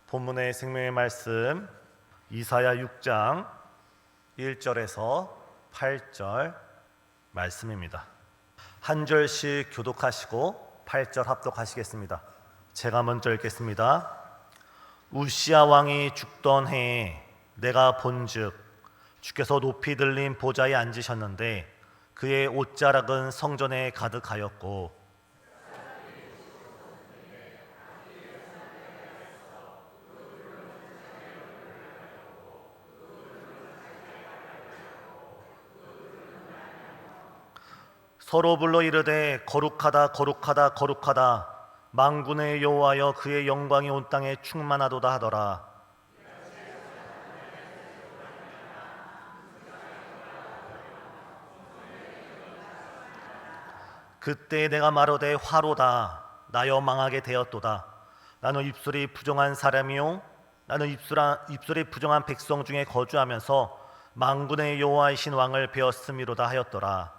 본문의 생명의 말씀 이사야 6장 1절에서 8절 말씀입니다. 한 절씩 교독하시고 8절 합독하시겠습니다. 제가 먼저 읽겠습니다. 우시야 왕이 죽던 해에 내가 본즉 주께서 높이 들린 보좌에 앉으셨는데 그의 옷자락은 성전에 가득하였고 서로 불러 이르되 거룩하다 거룩하다 거룩하다 만군의 여호와여 그의 영광이 온 땅에 충만하도다 하더라. 그때 내가 말하되 화로다 나여 망하게 되었도다. 나는 입술이 부정한 사람이요 나는 입술이 부정한 백성 중에 거주하면서 만군의 여호와이신 왕을 배웠음이로다 하였더라.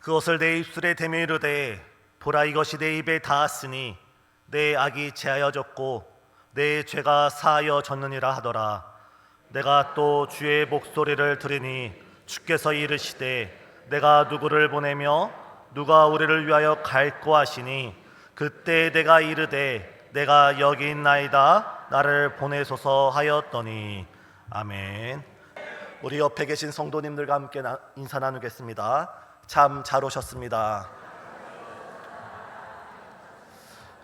그것을 내 입술에 대며 이르되 보라 이것이 내 입에 닿았으니 내 악이 제하여졌고 내 죄가 사하여졌느니라 하더라. 내가 또 주의 목소리를 들으니 주께서 이르시되 내가 누구를 보내며 누가 우리를 위하여 갈꼬 하시니 그때 내가 이르되 내가 여기 있나이다 나를 보내소서 하였더니. 아멘. 우리 옆에 계신 성도님들과 함께 인사 나누겠습니다. 참 잘 오셨습니다.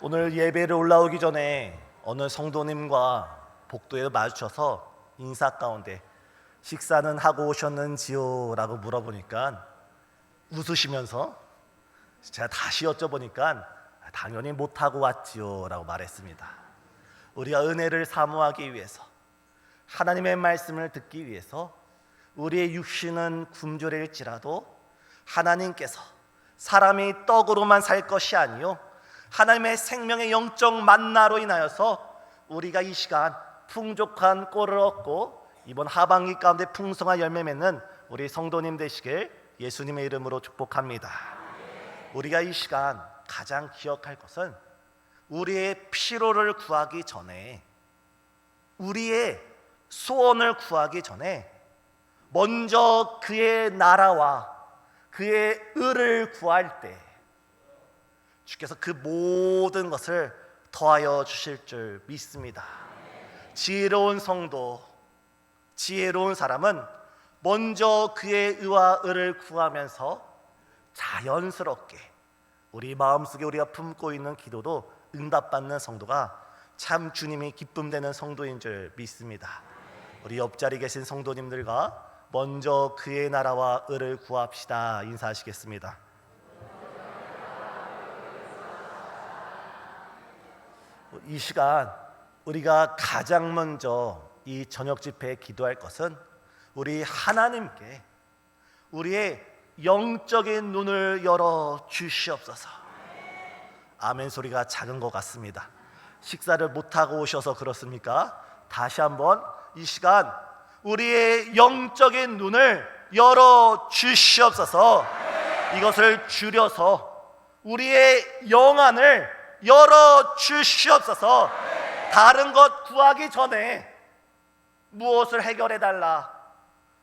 오늘 예배를 올라오기 전에 어느 성도님과 복도에 마주쳐서 인사 가운데 식사는 하고 오셨는지요? 라고 물어보니까 웃으시면서 제가 다시 여쭤보니까 당연히 못하고 왔지요 라고 말했습니다. 우리가 은혜를 사모하기 위해서 하나님의 말씀을 듣기 위해서 우리의 육신은 굶주릴지라도 하나님께서 사람이 떡으로만 살 것이 아니요 하나님의 생명의 영적 만나로 인하여서 우리가 이 시간 풍족한 꼴을 얻고 이번 하반기 가운데 풍성한 열매 맺는 우리 성도님 되시길 예수님의 이름으로 축복합니다. 우리가 이 시간 가장 기억할 것은 우리의 피로를 구하기 전에, 우리의 소원을 구하기 전에 먼저 그의 나라와 그의 의를 구할 때 주께서 그 모든 것을 더하여 주실 줄 믿습니다. 지혜로운 성도, 지혜로운 사람은 먼저 그의 의와 의를 구하면서 자연스럽게 우리 마음속에 우리가 품고 있는 기도도 응답받는 성도가 참 주님이 기쁨되는 성도인 줄 믿습니다. 우리 옆자리 계신 성도님들과 먼저 그의 나라와 의를 구합시다. 인사하시겠습니다. 이 시간 우리가 가장 먼저 이 저녁 집회에 기도할 것은 우리 하나님께 우리의 영적인 눈을 열어 주시옵소서. 아멘 소리가 작은 것 같습니다. 식사를 못하고 오셔서 그렇습니까? 다시 한번 이 시간 우리의 영적인 눈을 열어 주시옵소서. 이것을 줄여서 우리의 영안을 열어 주시옵소서. 다른 것 구하기 전에 무엇을 해결해 달라,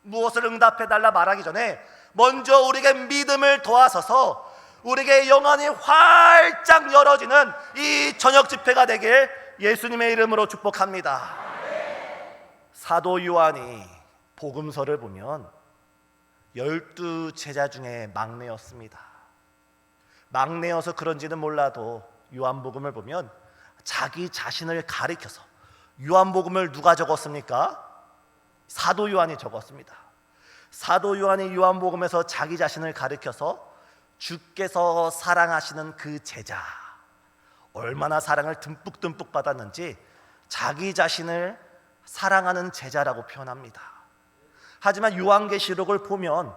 무엇을 응답해 달라 말하기 전에 먼저 우리에게 믿음을 도와서서 우리에게 영안이 활짝 열어지는 이 저녁 집회가 되길 예수님의 이름으로 축복합니다. 사도 요한이 복음서를 보면 12제자 중에 막내였습니다. 막내여서 그런지는 몰라도 요한복음을 보면 자기 자신을 가리켜서, 요한복음을 누가 적었습니까? 사도 요한이 적었습니다. 사도 요한이 요한복음에서 자기 자신을 가리켜서 주께서 사랑하시는 그 제자, 얼마나 사랑을 듬뿍듬뿍 받았는지 자기 자신을 사랑하는 제자라고 표현합니다. 하지만 요한계시록을 보면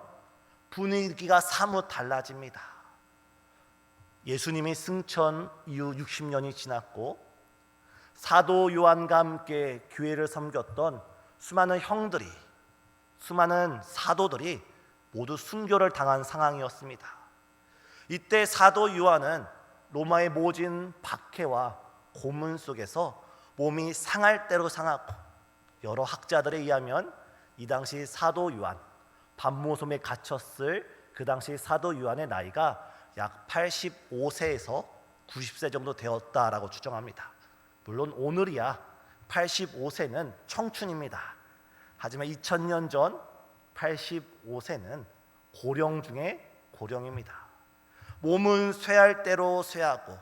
분위기가 사뭇 달라집니다. 예수님이 승천 이후 60년이 지났고 사도 요한과 함께 교회를 섬겼던 수많은 형들이, 수많은 사도들이 모두 순교를 당한 상황이었습니다. 이때 사도 요한은 로마의 모진 박해와 고문 속에서 몸이 상할 대로 상하고, 여러 학자들에 의하면 이 당시 사도 요한, 반모섬에 갇혔을 그 당시 사도 요한의 나이가 약 85세에서 90세 정도 되었다라고 추정합니다. 물론 오늘이야 85세는 청춘입니다. 하지만 2000년 전 85세는 고령 중에 고령입니다. 몸은 쇠할 대로 쇠하고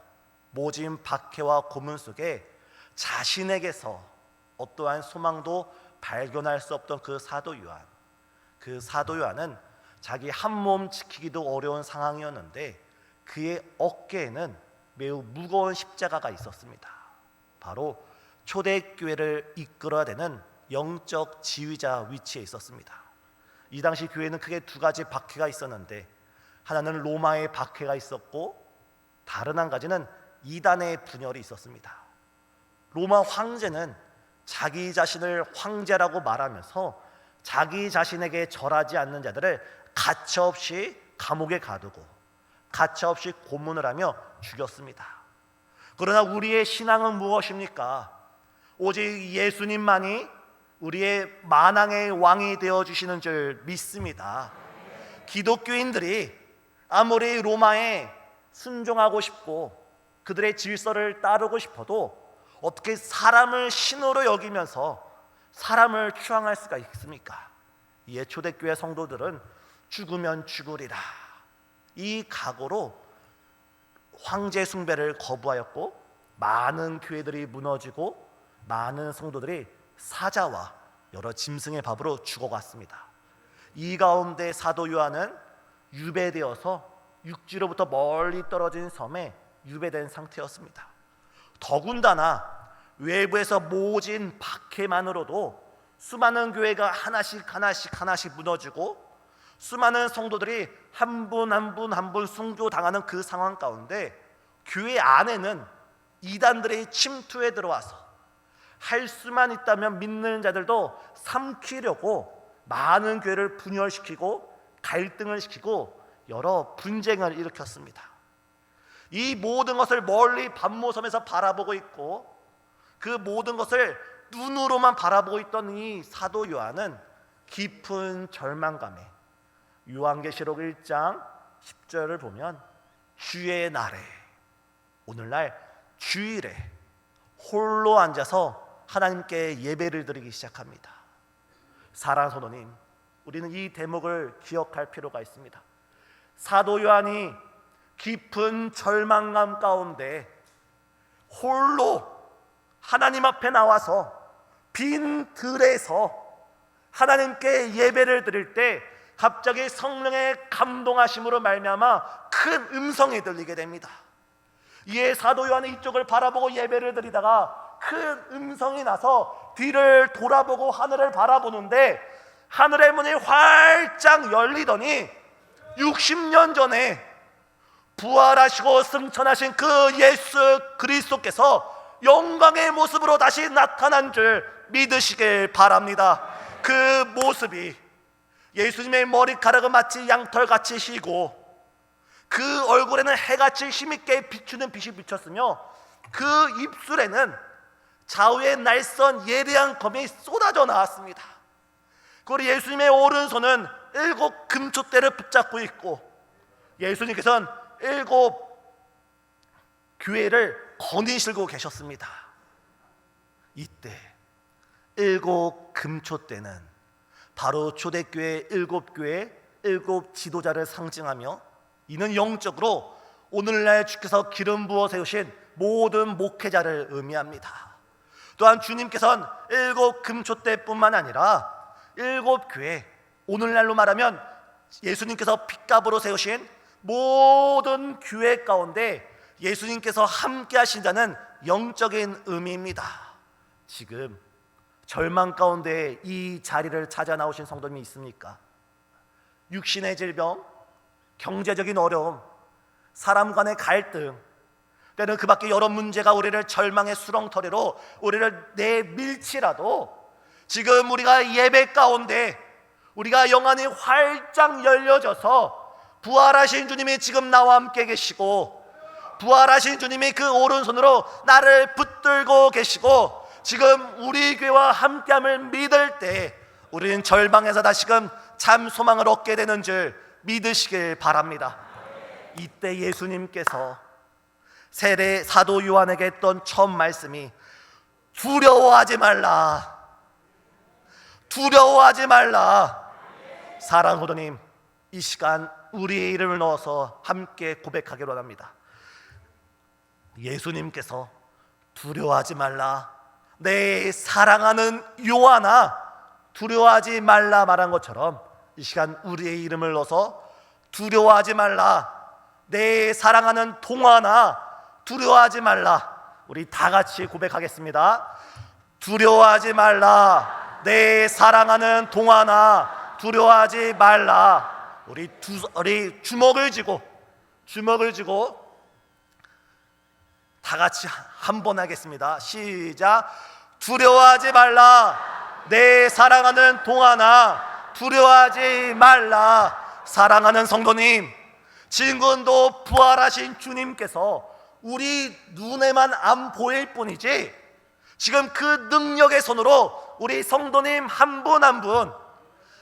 모진 박해와 고문 속에 자신에게서 어떠한 소망도 발견할 수 없던 그 사도 요한, 그 사도 요한은 자기 한 몸 지키기도 어려운 상황이었는데 그의 어깨에는 매우 무거운 십자가가 있었습니다. 바로 초대교회를 이끌어야 되는 영적 지휘자 위치에 있었습니다. 이 당시 교회는 크게 두 가지 박해가 있었는데, 하나는 로마의 박해가 있었고 다른 한 가지는 이단의 분열이 있었습니다. 로마 황제는 자기 자신을 황제라고 말하면서 자기 자신에게 절하지 않는 자들을 가차없이 감옥에 가두고 가차없이 고문을 하며 죽였습니다. 그러나 우리의 신앙은 무엇입니까? 오직 예수님만이 우리의 만왕의 왕이 되어주시는 줄 믿습니다. 기독교인들이 아무리 로마에 순종하고 싶고 그들의 질서를 따르고 싶어도 어떻게 사람을 신으로 여기면서 사람을 추앙할 수가 있습니까? 이에 초대교회 성도들은 죽으면 죽으리라, 이 각오로 황제 숭배를 거부하였고, 많은 교회들이 무너지고 많은 성도들이 사자와 여러 짐승의 밥으로 죽어갔습니다. 이 가운데 사도 요한은 유배되어서 육지로부터 멀리 떨어진 섬에 유배된 상태였습니다. 더군다나 외부에서 모진 박해만으로도 수많은 교회가 하나씩 무너지고 수많은 성도들이 한 분 한 분 순교당하는 그 상황 가운데 교회 안에는 이단들의 침투에 들어와서 할 수만 있다면 믿는 자들도 삼키려고 많은 교회를 분열시키고 갈등을 시키고 여러 분쟁을 일으켰습니다. 이 모든 것을 멀리 반모섬에서 바라보고 있고 그 모든 것을 눈으로만 바라보고 있던 이 사도 요한은 깊은 절망감에 요한계시록 1장 10절을 보면 주의 날에, 오늘날 주일에 홀로 앉아서 하나님께 예배를 드리기 시작합니다. 사랑하는 성도님, 우리는 이 대목을 기억할 필요가 있습니다. 사도 요한이 깊은 절망감 가운데 홀로 하나님 앞에 나와서 빈 들에서 하나님께 예배를 드릴 때 갑자기 성령의 감동하심으로 말미암아 큰 음성이 들리게 됩니다. 이에 사도 요한은 이쪽을 바라보고 예배를 드리다가 큰 음성이 나서 뒤를 돌아보고 하늘을 바라보는데 하늘의 문이 활짝 열리더니 60년 전에 부활하시고 승천하신 그 예수 그리스도께서 영광의 모습으로 다시 나타난 줄 믿으시길 바랍니다. 그 모습이 예수님의 머리카락은 마치 양털같이 희고 그 얼굴에는 해같이 힘있게 비추는 빛이 비쳤으며 그 입술에는 좌우의 날선 예리한 검이 쏟아져 나왔습니다. 그리고 예수님의 오른손은 7 금촛대를 붙잡고 있고 예수님께서는 7 교회를 거니시고 계셨습니다. 이때 7 금촛대는 바로 초대교회 7교회 7 지도자를 상징하며 이는 영적으로 오늘날 주께서 기름 부어 세우신 모든 목회자를 의미합니다. 또한 주님께서는 7 금촛대뿐만 아니라 7 교회, 오늘날로 말하면 예수님께서 핏값으로 세우신 모든 교회 가운데 예수님께서 함께 하신다는 영적인 의미입니다. 지금 절망 가운데 이 자리를 찾아 나오신 성도님이 있습니까? 육신의 질병, 경제적인 어려움, 사람 간의 갈등, 때는 그 밖에 여러 문제가 우리를 절망의 수렁터리로 우리를 내밀지라도 지금 우리가 예배 가운데 우리가 영안이 활짝 열려져서 부활하신 주님이 지금 나와 함께 계시고, 부활하신 주님이 그 오른손으로 나를 붙들고 계시고, 지금 우리 교회와 함께함을 믿을 때 우리는 절망에서 다시금 참 소망을 얻게 되는 줄 믿으시길 바랍니다. 이때 예수님께서 세례 사도 요한에게 했던 첫 말씀이 두려워하지 말라, 두려워하지 말라. 사랑하는 성도님, 이 시간 우리의 이름을 넣어서 함께 고백하기로 합니다. 예수님께서 두려워하지 말라, 내 사랑하는 요한아 두려워하지 말라 말한 것처럼 이 시간 우리의 이름을 넣어서 두려워하지 말라, 내 사랑하는 동안아 두려워하지 말라. 우리 다 같이 고백하겠습니다. 두려워하지 말라, 내 사랑하는 동안아 두려워하지 말라. 우리 주먹을 쥐고 다 같이 한 번 하겠습니다. 시작. 두려워하지 말라, 내 사랑하는 동안아 두려워하지 말라. 사랑하는 성도님, 지금도 부활하신 주님께서 우리 눈에만 안 보일 뿐이지 지금 그 능력의 손으로 우리 성도님 한 분 한 분,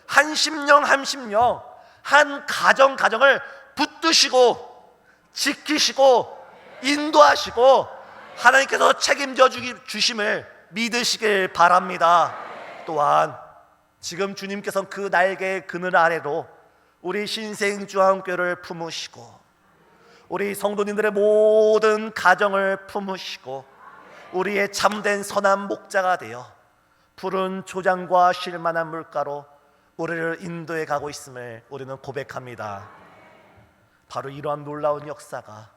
한 심령 한 심령, 한 가정을 붙드시고 지키시고 인도하시고 하나님께서 책임져 주심을 믿으시길 바랍니다. 또한 지금 주님께서는 그 날개의 그늘 아래로 우리 신생주한교회를 품으시고 우리 성도님들의 모든 가정을 품으시고 우리의 참된 선한 목자가 되어 푸른 초장과 쉴만한 물가로 우리를 인도해 가고 있음을 우리는 고백합니다. 바로 이러한 놀라운 역사가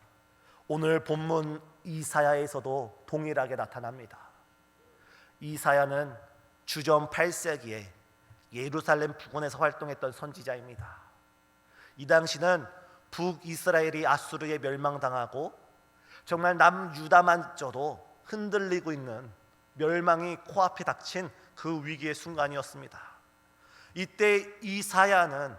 오늘 본문 이사야에서도 동일하게 나타납니다. 이사야는 주전 8세기에 예루살렘 부근에서 활동했던 선지자입니다. 이 당시는 북이스라엘이 아수르에 멸망당하고 정말 남유다만저도 흔들리고 있는 멸망이 코앞에 닥친 그 위기의 순간이었습니다. 이때 이사야는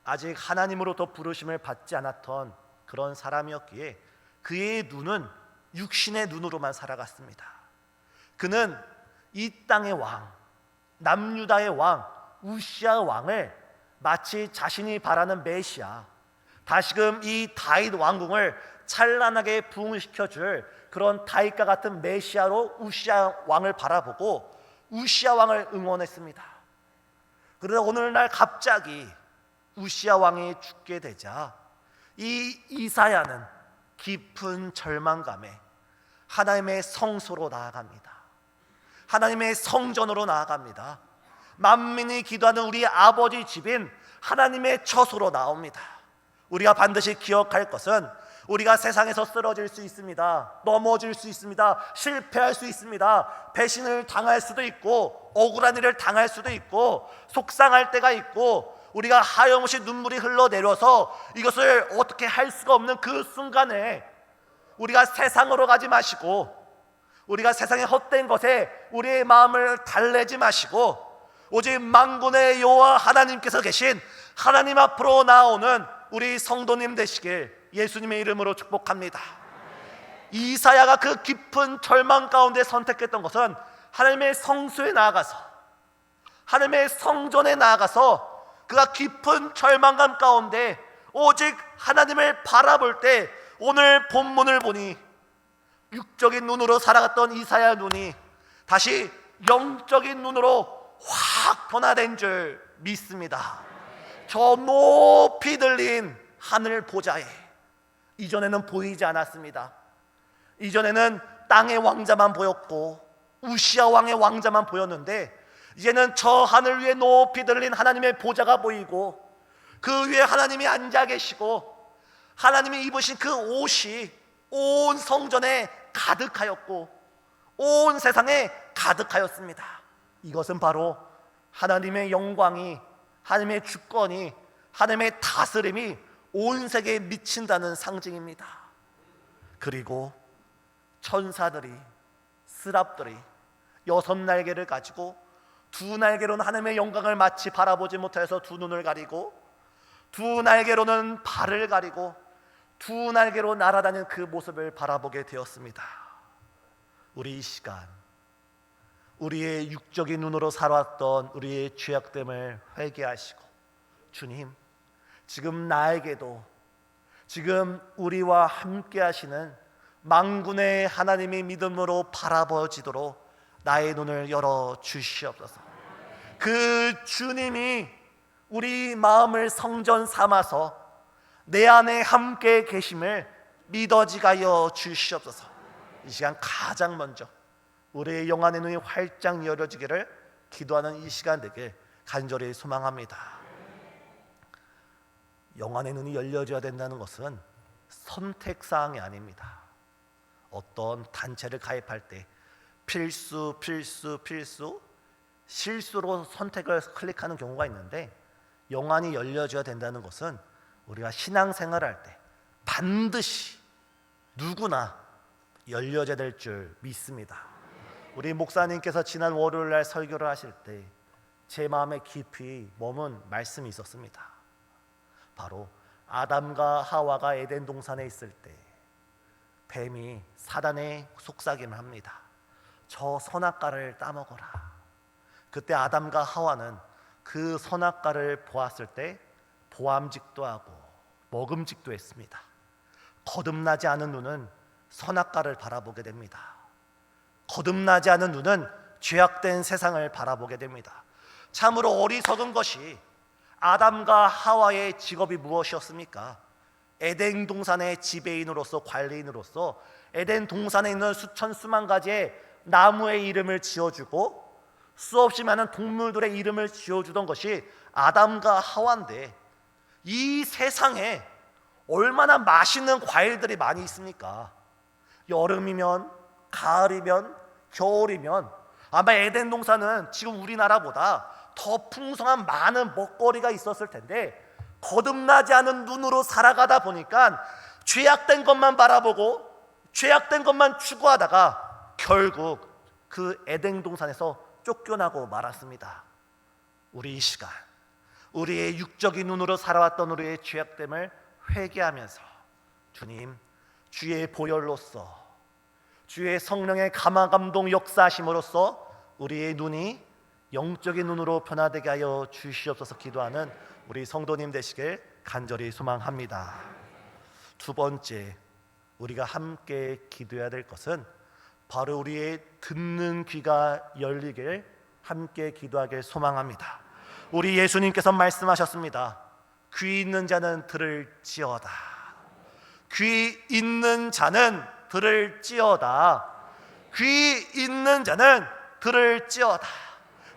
아직 하나님으로부터 부르심을 받지 않았던 그런 사람이었기에 그의 눈은 육신의 눈으로만 살아갔습니다. 그는 이 땅의 왕, 남유다의 왕 우시아 왕을 마치 자신이 바라는 메시아, 다시금 이 다윗 왕궁을 찬란하게 부흥시켜줄 그런 다윗과 같은 메시아로 우시아 왕을 바라보고 우시아 왕을 응원했습니다. 그러나 오늘날 갑자기 우시아 왕이 죽게 되자 이 이사야는 깊은 절망감에 하나님의 성소로 나아갑니다. 하나님의 성전으로 나아갑니다. 만민이 기도하는 우리 아버지 집인 하나님의 처소로 나옵니다. 우리가 반드시 기억할 것은 우리가 세상에서 쓰러질 수 있습니다. 넘어질 수 있습니다. 실패할 수 있습니다. 배신을 당할 수도 있고 억울한 일을 당할 수도 있고 속상할 때가 있고 우리가 하염없이 눈물이 흘러내려서 이것을 어떻게 할 수가 없는 그 순간에 우리가 세상으로 가지 마시고 우리가 세상의 헛된 것에 우리의 마음을 달래지 마시고 오직 만군의 여호와 하나님께서 계신 하나님 앞으로 나오는 우리 성도님 되시길 예수님의 이름으로 축복합니다. 이사야가 그 깊은 절망 가운데 선택했던 것은 하나님의 성소에 나아가서 하나님의 성전에 나아가서 그가 깊은 절망감 가운데 오직 하나님을 바라볼 때 오늘 본문을 보니 육적인 눈으로 살아갔던 이사야 눈이 다시 영적인 눈으로 확 변화된 줄 믿습니다. 저 높이 들린 하늘 보좌에 이전에는 보이지 않았습니다. 이전에는 땅의 왕자만 보였고 우시아 왕의 왕자만 보였는데 이제는 저 하늘 위에 높이 들린 하나님의 보좌가 보이고 그 위에 하나님이 앉아 계시고 하나님이 입으신 그 옷이 온 성전에 가득하였고 온 세상에 가득하였습니다. 이것은 바로 하나님의 영광이, 하나님의 주권이, 하나님의 다스림이 온 세계에 미친다는 상징입니다. 그리고 천사들이, 스랍들이 6 날개를 가지고 두 날개로는 하나님의 영광을 마치 바라보지 못해서 두 눈을 가리고, 두 날개로는 발을 가리고, 두 날개로 날아다니는 그 모습을 바라보게 되었습니다. 우리 이 시간, 우리의 육적인 눈으로 살아왔던 우리의 죄악됨을 회개하시고, 주님, 지금 나에게도, 지금 우리와 함께 하시는 만군의 하나님의 믿음으로 바라보지도록 나의 눈을 열어 주시옵소서. 그 주님이 우리 마음을 성전 삼아서 내 안에 함께 계심을 믿어지게 하여 주시옵소서. 이 시간 가장 먼저 우리의 영안의 눈이 활짝 열어지기를 기도하는 이 시간 되길 간절히 소망합니다. 영안의 눈이 열려져야 된다는 것은 선택사항이 아닙니다. 어떤 단체를 가입할 때 필수 실수로 선택을 클릭하는 경우가 있는데, 영안이 열려져야 된다는 것은 우리가 신앙생활을 할 때 반드시 누구나 열려져야 될 줄 믿습니다. 우리 목사님께서 지난 월요일날 설교를 하실 때 제 마음에 깊이 머문 말씀이 있었습니다. 바로 아담과 하와가 에덴 동산에 있을 때 뱀이 사단의 속삭임을 합니다. 저 선악과를 따먹어라. 그때 아담과 하와는 그 선악과를 보았을 때 보암직도 하고 먹음직도 했습니다. 거듭나지 않은 눈은 선악과를 바라보게 됩니다. 거듭나지 않은 눈은 죄악된 세상을 바라보게 됩니다. 참으로 어리석은 것이 아담과 하와의 직업이 무엇이었습니까? 에덴 동산의 지배인으로서, 관리인으로서 에덴 동산에 있는 수천 수만 가지의 나무의 이름을 지어주고 수없이 많은 동물들의 이름을 지어주던 것이 아담과 하와인데, 이 세상에 얼마나 맛있는 과일들이 많이 있습니까? 여름이면, 가을이면, 겨울이면 아마 에덴 동산은 지금 우리나라보다 더 풍성한 많은 먹거리가 있었을 텐데, 거듭나지 않은 눈으로 살아가다 보니까 죄악된 것만 바라보고 죄악된 것만 추구하다가 결국 그 에덴 동산에서 쫓겨나고 말았습니다. 우리 이 시간, 우리의 육적인 눈으로 살아왔던 우리의 죄악됨을 회개하면서, 주님, 주의 보혈로서, 주의 성령의 감화감동 역사하심으로써 우리의 눈이 영적인 눈으로 변화되게 하여 주시옵소서 기도하는 우리 성도님 되시길 간절히 소망합니다. 두 번째, 우리가 함께 기도해야 될 것은 바로 우리의 듣는 귀가 열리길 함께 기도하길 소망합니다. 우리 예수님께서 말씀하셨습니다. 귀 있는 자는 들을지어다. 귀 있는 자는 들을지어다. 귀 있는 자는 들을지어다.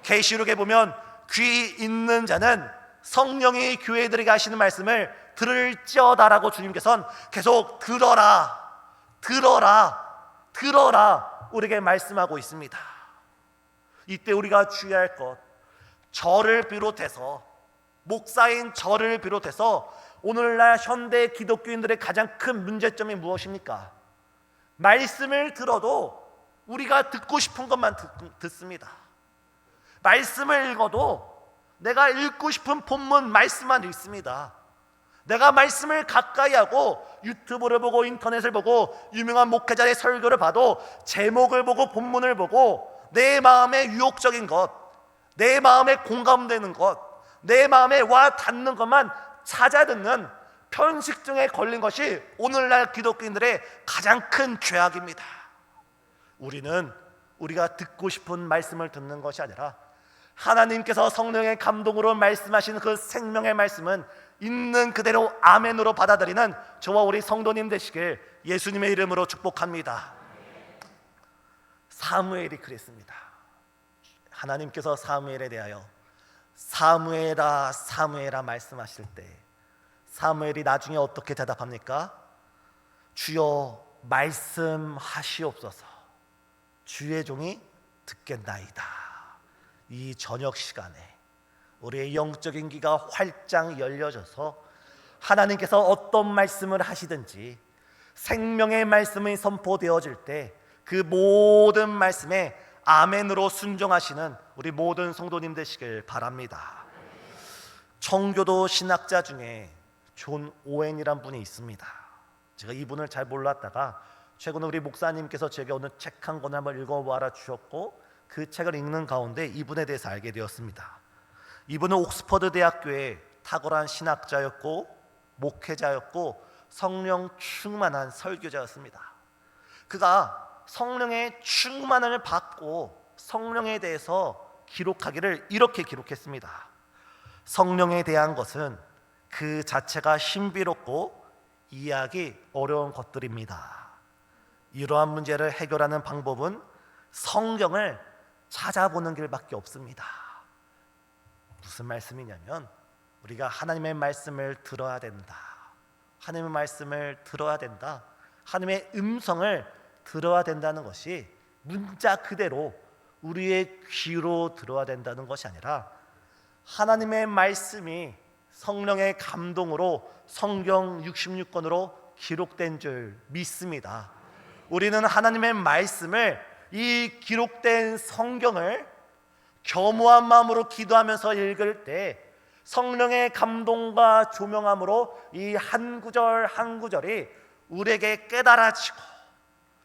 계시록에 보면 귀 있는 자는 성령이 교회들에게 하시는 말씀을 들을지어다라고 주님께서는 계속 들어라, 들어라, 들어라 우리에게 말씀하고 있습니다. 이때 우리가 주의할 것, 저를 비롯해서, 목사인 저를 비롯해서 오늘날 현대 기독교인들의 가장 큰 문제점이 무엇입니까? 말씀을 들어도 우리가 듣고 싶은 것만 듣습니다. 말씀을 읽어도 내가 읽고 싶은 본문 말씀만 읽습니다. 내가 말씀을 가까이 하고 유튜브를 보고 인터넷을 보고 유명한 목회자의 설교를 봐도 제목을 보고 본문을 보고 내 마음에 유혹적인 것, 내 마음에 공감되는 것, 내 마음에 와 닿는 것만 찾아 듣는 편식증에 걸린 것이 오늘날 기독교인들의 가장 큰 죄악입니다. 우리는 우리가 듣고 싶은 말씀을 듣는 것이 아니라 하나님께서 성령의 감동으로 말씀하시는 그 생명의 말씀은 있는 그대로 아멘으로 받아들이는 저와 우리 성도님 되시길 예수님의 이름으로 축복합니다. 사무엘이 그랬습니다. 하나님께서 사무엘에 대하여 사무엘아 사무엘아 말씀하실 때 사무엘이 나중에 어떻게 대답합니까? 주여 말씀하시옵소서. 주의 종이 듣겠나이다. 이 저녁 시간에 우리의 영적인 귀가 활짝 열려져서 하나님께서 어떤 말씀을 하시든지 생명의 말씀이 선포되어질 때 그 모든 말씀에 아멘으로 순종하시는 우리 모든 성도님 되시길 바랍니다. 청교도 신학자 중에 존 오웬이란 분이 있습니다. 제가 이분을 잘 몰랐다가 최근에 우리 목사님께서 제게 어느 책 한 권을 한번 읽어보아라 주셨고, 그 책을 읽는 가운데 이분에 대해서 알게 되었습니다. 이분은 옥스퍼드 대학교의 탁월한 신학자였고 목회자였고 성령 충만한 설교자였습니다. 그가 성령의 충만을 받고 성령에 대해서 기록하기를 이렇게 기록했습니다. 성령에 대한 것은 그 자체가 신비롭고 이해하기 어려운 것들입니다. 이러한 문제를 해결하는 방법은 성경을 찾아보는 길밖에 없습니다. 무슨 말씀이냐면 우리가 하나님의 말씀을 들어야 된다. 하나님의 말씀을 들어야 된다. 하나님의 음성을 들어야 된다는 것이 문자 그대로 우리의 귀로 들어야 된다는 것이 아니라 하나님의 말씀이 성령의 감동으로 성경 66권으로 기록된 줄 믿습니다. 우리는 하나님의 말씀을, 이 기록된 성경을 겸허한 마음으로 기도하면서 읽을 때 성령의 감동과 조명함으로 이 한 구절 한 구절이 우리에게 깨달아지고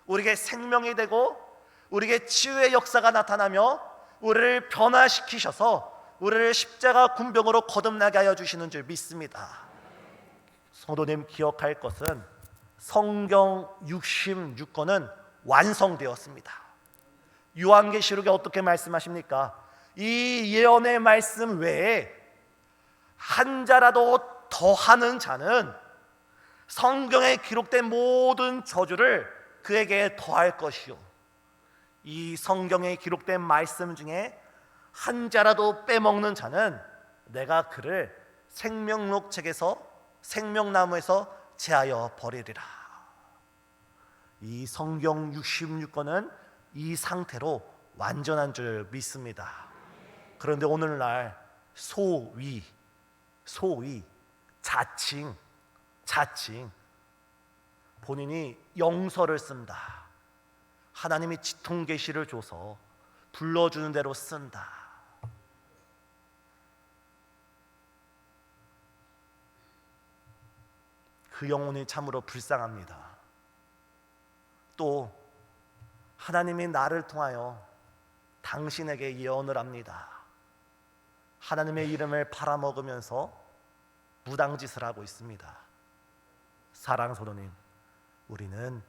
우리에게 생명이 되고 우리에게 치유의 역사가 나타나며 우리를 변화시키셔서 우리를 십자가 군병으로 거듭나게 하여 주시는 줄 믿습니다. 성도님 기억할 것은 성경 66권은 완성되었습니다. 요한계시록에 어떻게 말씀하십니까? 이 예언의 말씀 외에 한 자라도 더하는 자는 성경에 기록된 모든 저주를 그에게 더할 것이요, 이 성경에 기록된 말씀 중에 한 자라도 빼먹는 자는 내가 그를 생명록 책에서 생명나무에서 제하여 버리리라. 이 성경 66권은 이 상태로 완전한 줄 믿습니다. 그런데 오늘날 소위 자칭 본인이 영서를 쓴다, 하나님이 지통 계시를 줘서 불러주는 대로 쓴다, 그 영혼이 참으로 불쌍합니다. 또 하나님이 나를 통하여 당신에게 예언을 합니다. 하나님의 이름을 팔아먹으면서 무당짓을 하고 있습니다. 사랑하는 성도님, 우리는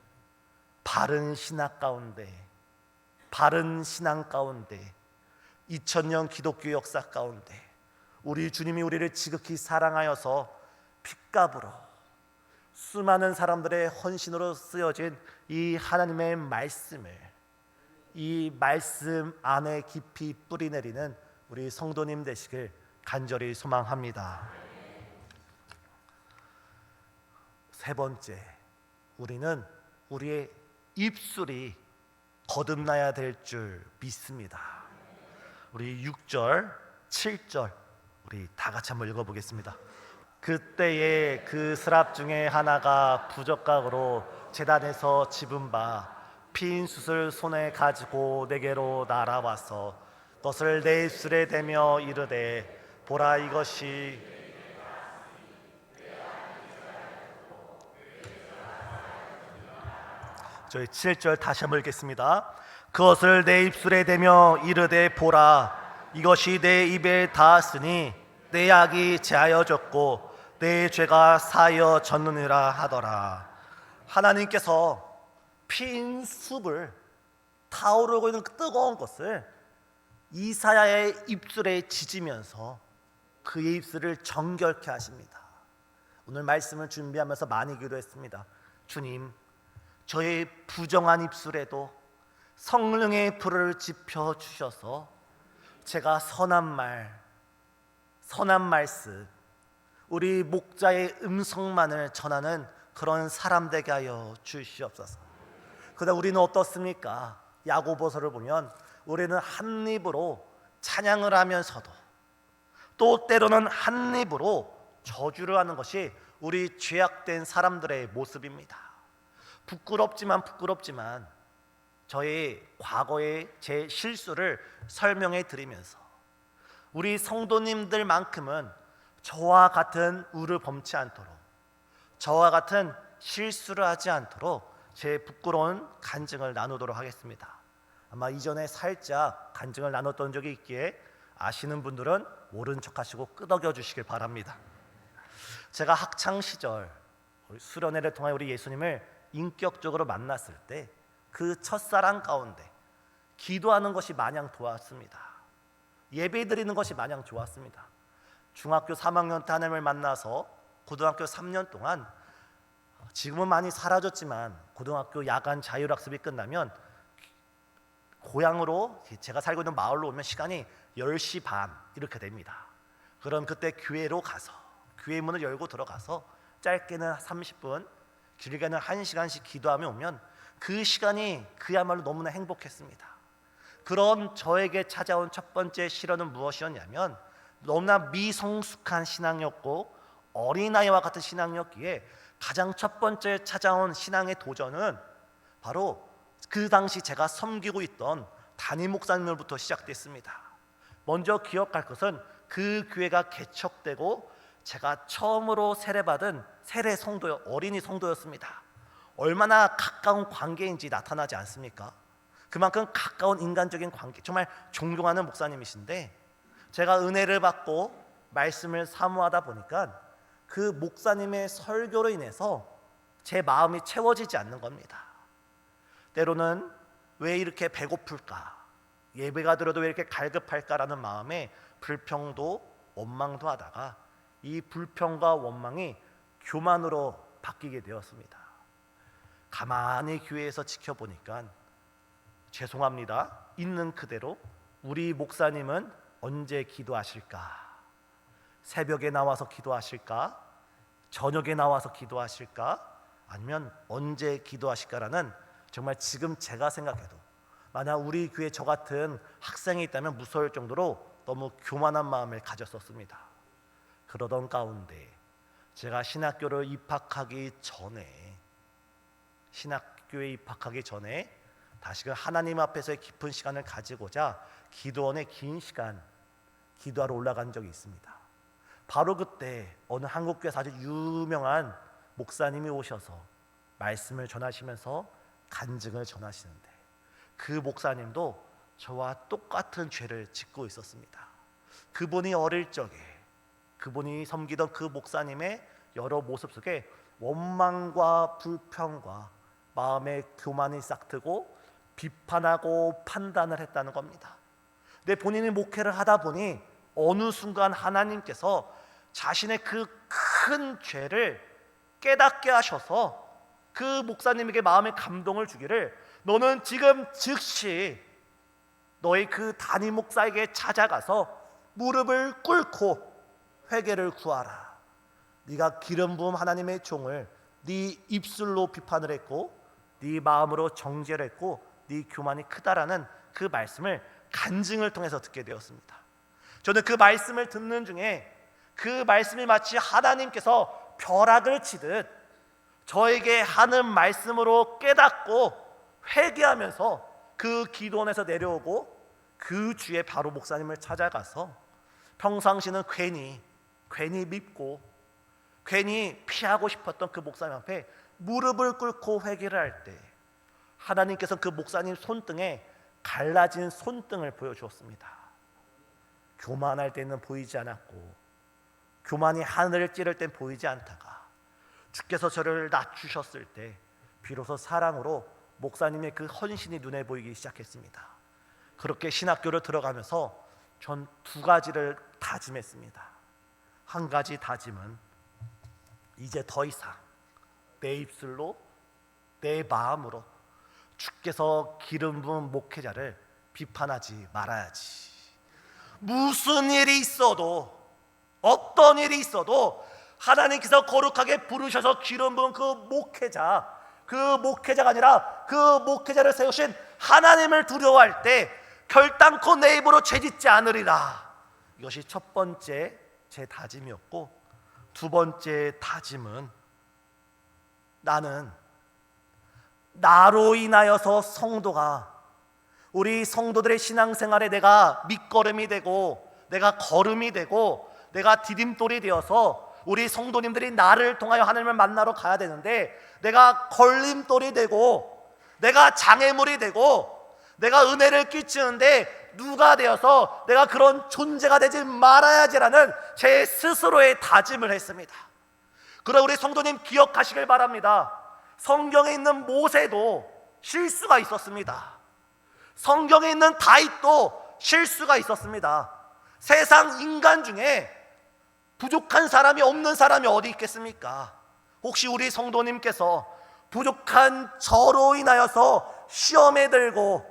바른 신학 가운데, 바른 신앙 가운데, 2000년 기독교 역사 가운데 우리 주님이 우리를 지극히 사랑하여서 핏값으로 수많은 사람들의 헌신으로 쓰여진 이 하나님의 말씀을, 이 말씀 안에 깊이 뿌리내리는 우리 성도님 되시길 간절히 소망합니다. 세 번째, 우리는 우리의 입술이 거듭나야 될 줄 믿습니다. 우리 6절, 7절 우리 다 같이 한번 읽어보겠습니다. 그때에 그 스랍 중에 하나가 부적각으로 제단에서 집은 바 핀 숯을 손에 가지고 내게로 날아와서 것을 내 입술에 대며 이르되 보라 이것이 저희 7절 다시 한번 읽겠습니다. 그것을 내 입술에 대며 이르되 보라 이것이 내 입에 닿았으니 내 악이 제하여졌고 내 죄가 사하여졌느니라 하더라. 하나님께서 핀 숲을 타오르고 있는 그 뜨거운 것을 이사야의 입술에 지지면서 그의 입술을 정결케 하십니다. 오늘 말씀을 준비하면서 많이 기도했습니다. 주님, 저의 부정한 입술에도 성령의 불을 지펴 주셔서 제가 선한 말씀, 우리 목자의 음성만을 전하는 그런 사람 되게 하여 주시옵소서. 그러나 우리는 어떻습니까? 야고보서를 보면 우리는 한 입으로 찬양을 하면서도 또 때로는 한 입으로 저주를 하는 것이 우리 죄악된 사람들의 모습입니다. 부끄럽지만 저의 과거의 제 실수를 설명해 드리면서 우리 성도님들만큼은 저와 같은 우를 범치 않도록, 저와 같은 실수를 하지 않도록 제 부끄러운 간증을 나누도록 하겠습니다. 아마 이전에 살짝 간증을 나눴던 적이 있기에 아시는 분들은 모른 척하시고 끄덕여 주시길 바랍니다. 제가 학창 시절 수련회를 통해 우리 예수님을 인격적으로 만났을 때 그 첫사랑 가운데 기도하는 것이 마냥 좋았습니다. 예배 드리는 것이 마냥 좋았습니다. 중학교 3학년 때 하나님을 만나서 고등학교 3년 동안, 지금은 많이 사라졌지만 고등학교 야간 자율학습이 끝나면 고향으로, 제가 살고 있는 마을로 오면 시간이 10시 반 이렇게 됩니다. 그럼 그때 교회로 가서 교회 문을 열고 들어가서 짧게는 30분, 길게는 1시간씩 기도하며 오면 그 시간이 그야말로 너무나 행복했습니다. 그런 저에게 찾아온 첫 번째 시련은 무엇이었냐면 너무나 미성숙한 신앙이었고 어린아이와 같은 신앙이었기에 가장 첫 번째 찾아온 신앙의 도전은 바로 그 당시 제가 섬기고 있던 담임 목사님으로부터 시작됐습니다. 먼저 기억할 것은 그 교회가 개척되고 제가 처음으로 세례받은 세례 성도, 어린이 성도였습니다. 얼마나 가까운 관계인지 나타나지 않습니까? 그만큼 가까운 인간적인 관계, 정말 존경하는 목사님이신데 제가 은혜를 받고 말씀을 사모하다 보니까 그 목사님의 설교로 인해서 제 마음이 채워지지 않는 겁니다. 때로는 왜 이렇게 배고플까? 예배가 들어도 왜 이렇게 갈급할까라는 마음에 불평도 원망도 하다가 이 불평과 원망이 교만으로 바뀌게 되었습니다. 가만히 교회에서 지켜보니까 죄송합니다, 있는 그대로 우리 목사님은 언제 기도하실까? 새벽에 나와서 기도하실까? 저녁에 나와서 기도하실까? 아니면 언제 기도하실까라는, 정말 지금 제가 생각해도 만약 우리 교회에 저 같은 학생이 있다면 무서울 정도로 너무 교만한 마음을 가졌었습니다. 그러던 가운데 제가 신학교에 입학하기 전에 다시금 하나님 앞에서의 깊은 시간을 가지고자 기도원에 긴 시간 기도하러 올라간 적이 있습니다. 바로 그때 어느 한국교회에서 아주 유명한 목사님이 오셔서 말씀을 전하시면서 간증을 전하시는데 그 목사님도 저와 똑같은 죄를 짓고 있었습니다. 그분이 어릴 적에 그분이 섬기던 그 목사님의 여러 모습 속에 원망과 불평과 마음의 교만이 싹트고 비판하고 판단을 했다는 겁니다. 근데 본인이 목회를 하다 보니 어느 순간 하나님께서 자신의 그 큰 죄를 깨닫게 하셔서 그 목사님에게 마음의 감동을 주기를, 너는 지금 즉시 너희 그 담임 목사에게 찾아가서 무릎을 꿇고 회개를 구하라. 네가 기름 부음 하나님의 종을 네 입술로 비판을 했고 네 마음으로 정죄를 했고 네 교만이 크다라는 그 말씀을 간증을 통해서 듣게 되었습니다. 저는 그 말씀을 듣는 중에 그 말씀이 마치 하나님께서 벼락을 치듯 저에게 하는 말씀으로 깨닫고 회개하면서 그 기도원에서 내려오고 그 주에 바로 목사님을 찾아가서 평상시는 괜히 밉고 괜히 피하고 싶었던 그 목사님 앞에 무릎을 꿇고 회개를 할 때 하나님께서 그 목사님 손등에 갈라진 손등을 보여주었습니다. 교만할 때는 보이지 않았고 교만이 하늘을 찌를 땐 보이지 않다가 주께서 저를 낮추셨을 때 비로소 사랑으로 목사님의 그 헌신이 눈에 보이기 시작했습니다. 그렇게 신학교를 들어가면서 전 두 가지를 다짐했습니다. 한 가지 다짐은 이제 더 이상 내 입술로 내 마음으로 주께서 기름 부은 목회자를 비판하지 말아야지. 무슨 일이 있어도 어떤 일이 있어도 하나님께서 거룩하게 부르셔서 기름 부은 그 목회자가 아니라 그 목회자를 세우신 하나님을 두려워할 때 결단코 내 입으로 죄짓지 않으리라. 이것이 첫 번째 제 다짐이었고, 두 번째 다짐은 나는 나로 인하여서 성도가, 우리 성도들의 신앙생활에 내가 밑거름이 되고, 내가 걸음이 되고, 내가 디딤돌이 되어서 우리 성도님들이 나를 통하여 하나님을 만나러 가야 되는데, 내가 걸림돌이 되고, 내가 장애물이 되고, 내가 은혜를 끼치는데 누가 되어서 내가 그런 존재가 되지 말아야지라는 제 스스로의 다짐을 했습니다. 그러나 우리 성도님 기억하시길 바랍니다. 성경에 있는 모세도 실수가 있었습니다. 성경에 있는 다윗도 실수가 있었습니다. 세상 인간 중에 부족한 사람이 없는 사람이 어디 있겠습니까? 혹시 우리 성도님께서 부족한 저로 인하여서 시험에 들고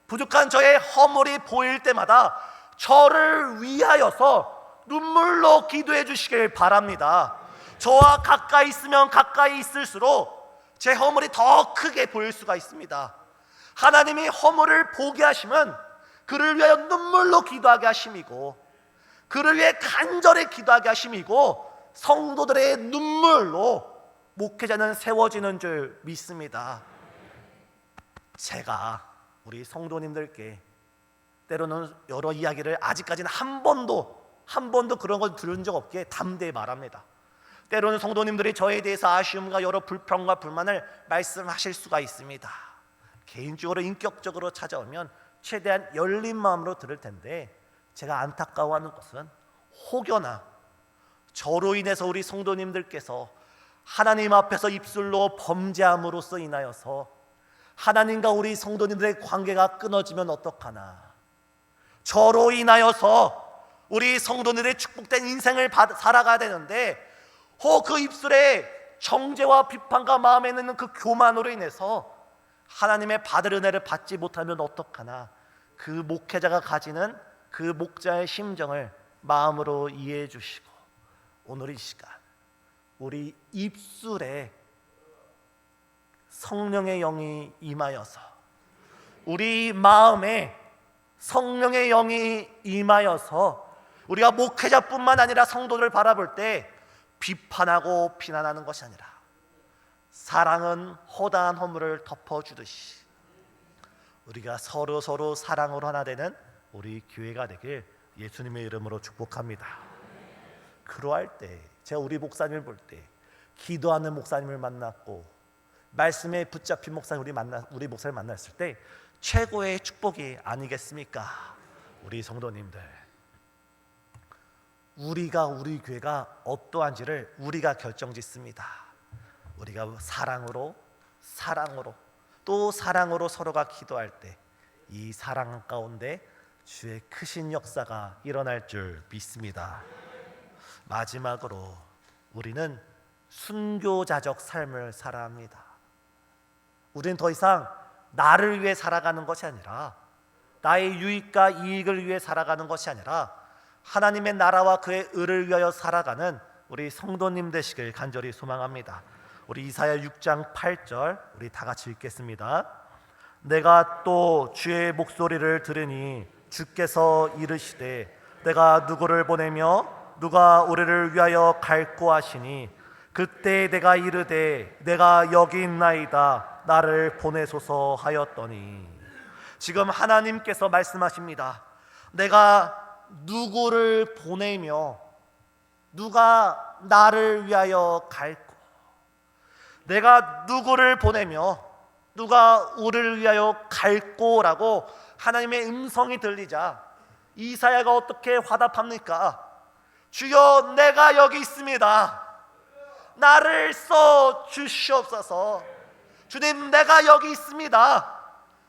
부족한 저의 허물이 보일 때마다 저를 위하여서 눈물로 기도해 주시길 바랍니다. 저와 가까이 있으면 가까이 있을수록 제 허물이 더 크게 보일 수가 있습니다. 하나님이 허물을 보게 하시면 그를 위하여 눈물로 기도하게 하심이고, 그를 위해 간절히 기도하게 하심이고, 성도들의 눈물로 목회자는 세워지는 줄 믿습니다. 제가 우리 성도님들께 때로는 여러 이야기를 아직까지는 한 번도 그런 걸 들은 적 없기에 담대히 말합니다. 때로는 성도님들이 저에 대해서 아쉬움과 여러 불평과 불만을 말씀하실 수가 있습니다. 개인적으로 인격적으로 찾아오면 최대한 열린 마음으로 들을 텐데, 제가 안타까워하는 것은 혹여나 저로 인해서 우리 성도님들께서 하나님 앞에서 입술로 범죄함으로써 인하여서 하나님과 우리 성도님들의 관계가 끊어지면 어떡하나, 저로 인하여서 우리 성도들의 축복된 인생을 살아가야 되는데 그 입술에 정죄와 비판과 마음에 있는 그 교만으로 인해서 하나님의 받을 은혜를 받지 못하면 어떡하나, 그 목회자가 가지는 그 목자의 심정을 마음으로 이해해 주시고, 오늘 이 시간 우리 입술에 성령의 영이 임하여서, 우리 마음에 성령의 영이 임하여서 우리가 목회자뿐만 아니라 성도를 바라볼 때 비판하고 비난하는 것이 아니라 사랑은 허다한 허물을 덮어주듯이 우리가 서로 사랑으로 하나 되는 우리 교회가 되길 예수님의 이름으로 축복합니다. 그러할 때 제가 우리 목사님을 볼 때 기도하는 목사님을 만났고 말씀에 붙잡힌 목사님 우리 목사를 만났을 때 최고의 축복이 아니겠습니까? 우리 성도님들, 우리 교회가 어떠한지를 우리가 결정짓습니다. 우리가 사랑으로 또 사랑으로 서로가 기도할 때 이 사랑 가운데 주의 크신 역사가 일어날 줄 믿습니다. 마지막으로 우리는 순교자적 삶을 살아야 합니다. 우리는 더 이상 나를 위해 살아가는 것이 아니라, 나의 유익과 이익을 위해 살아가는 것이 아니라 하나님의 나라와 그의 의를 위하여 살아가는 우리 성도님 되시길 간절히 소망합니다. 우리 이사야 6장 8절 우리 다 같이 읽겠습니다. 내가 또 주의 목소리를 들으니 주께서 이르시되 내가 누구를 보내며 누가 우리를 위하여 갈고 하시니 그때 내가 이르되 내가 여기 있나이다 나를 보내소서 하였더니. 지금 하나님께서 말씀하십니다. 내가 누구를 보내며 누가 나를 위하여 갈고, 내가 누구를 보내며 누가 우리를 위하여 갈고라고 하나님의 음성이 들리자 이사야가 어떻게 화답합니까? 주여 내가 여기 있습니다. 나를 써 주시옵소서. 주님 내가 여기 있습니다.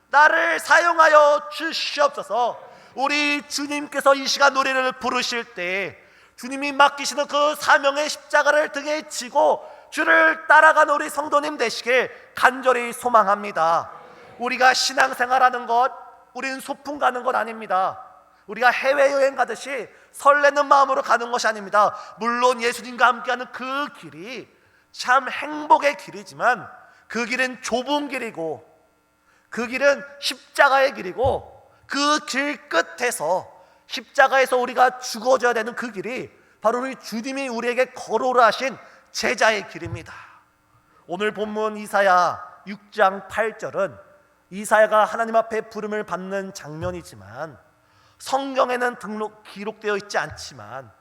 나를 사용하여 주시옵소서. 우리 주님께서 이 시간 우리를 부르실 때 주님이 맡기시는 그 사명의 십자가를 등에 지고 주를 따라가는 우리 성도님 되시길 간절히 소망합니다. 우리가 신앙생활하는 것, 우리는 소풍 가는 것 아닙니다. 우리가 해외여행 가듯이 설레는 마음으로 가는 것이 아닙니다. 물론 예수님과 함께하는 그 길이 참 행복의 길이지만 그 길은 좁은 길이고 그 길은 십자가의 길이고 그 길 끝에서 십자가에서 우리가 죽어져야 되는 그 길이 바로 우리 주님이 우리에게 걸어오라 하신 제자의 길입니다. 오늘 본문 이사야 6장 8절은 이사야가 하나님 앞에 부름을 받는 장면이지만 성경에는 기록되어 있지 않지만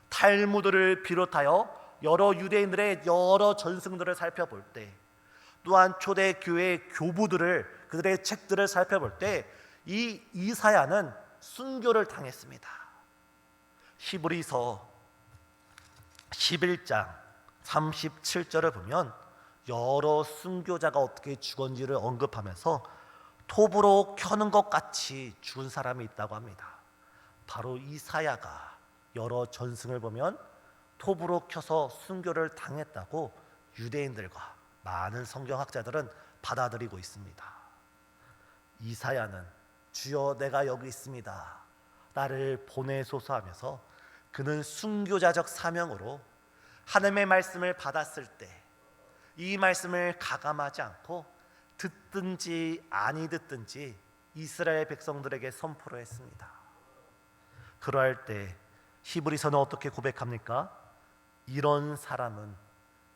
탈무드를 비롯하여 여러 유대인들의 여러 전승들을 살펴볼 때, 또한 초대 교회 교부들을, 그들의 책들을 살펴볼 때 이 이사야는 순교를 당했습니다. 히브리서 11장 37절을 보면 여러 순교자가 어떻게 죽었는지를 언급하면서 톱으로 켜는 것 같이 죽은 사람이 있다고 합니다. 바로 이사야가 여러 전승을 보면 톱으로 켜서 순교를 당했다고 유대인들과 많은 성경학자들은 받아들이고 있습니다. 이사야는 주여 내가 여기 있습니다, 나를 보내소서 하면서 그는 순교자적 사명으로 하나님의 말씀을 받았을 때 이 말씀을 가감하지 않고 듣든지 아니 듣든지 이스라엘 백성들에게 선포를 했습니다. 그러할 때 히브리서는 어떻게 고백합니까? 이런 사람은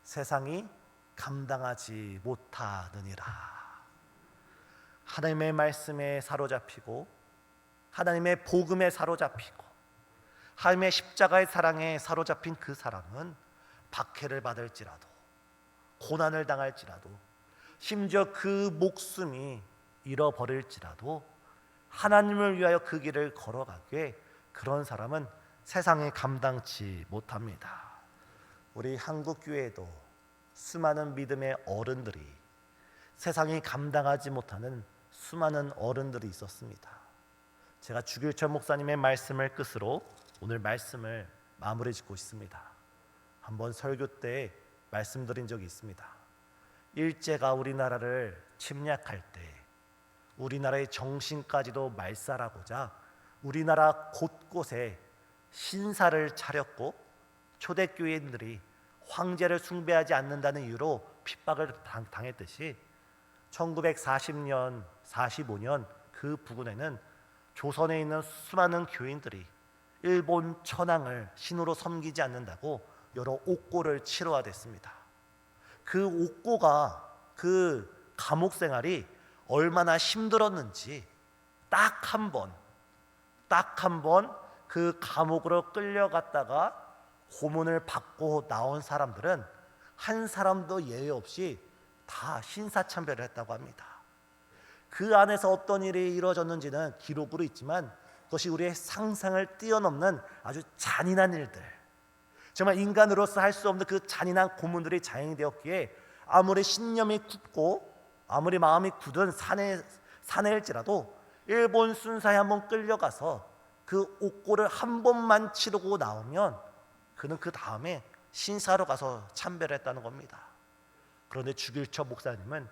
세상이 감당하지 못하느니라. 하나님의 말씀에 사로잡히고 하나님의 복음에 사로잡히고 하나님의 십자가의 사랑에 사로잡힌 그 사람은 박해를 받을지라도 고난을 당할지라도 심지어 그 목숨이 잃어버릴지라도 하나님을 위하여 그 길을 걸어가기에 그런 사람은 세상에 감당치 못합니다. 우리 한국교회에도 수많은 믿음의 어른들이 세상이 감당하지 못하는 수많은 어른들이 있었습니다. 제가 주길철 목사님의 말씀을 끝으로 오늘 말씀을 마무리 짓고 있습니다. 한번 설교 때 말씀드린 적이 있습니다. 일제가 우리나라를 침략할 때 우리나라의 정신까지도 말살하고자 우리나라 곳곳에 신사를 차렸고 초대교인들이 황제를 숭배하지 않는다는 이유로 핍박을 당했듯이 1940년, 45년 그 부근에는 조선에 있는 수많은 교인들이 일본 천황을 신으로 섬기지 않는다고 여러 옥고를 치러야 됐습니다. 그 옥고가, 그 감옥 생활이 얼마나 힘들었는지 딱 한 번 그 감옥으로 끌려갔다가 고문을 받고 나온 사람들은 한 사람도 예외 없이 다 신사참배를 했다고 합니다. 그 안에서 어떤 일이 이루어졌는지는 기록으로 있지만 그것이 우리의 상상을 뛰어넘는 아주 잔인한 일들, 정말 인간으로서 할 수 없는 그 잔인한 고문들이 자행이 되었기에 아무리 신념이 굳고 아무리 마음이 굳은 사내일지라도 일본 순사에 한번 끌려가서 그 옥고를 한 번만 치르고 나오면 그는 그 다음에 신사로 가서 참배를 했다는 겁니다. 그런데 주길철 목사님은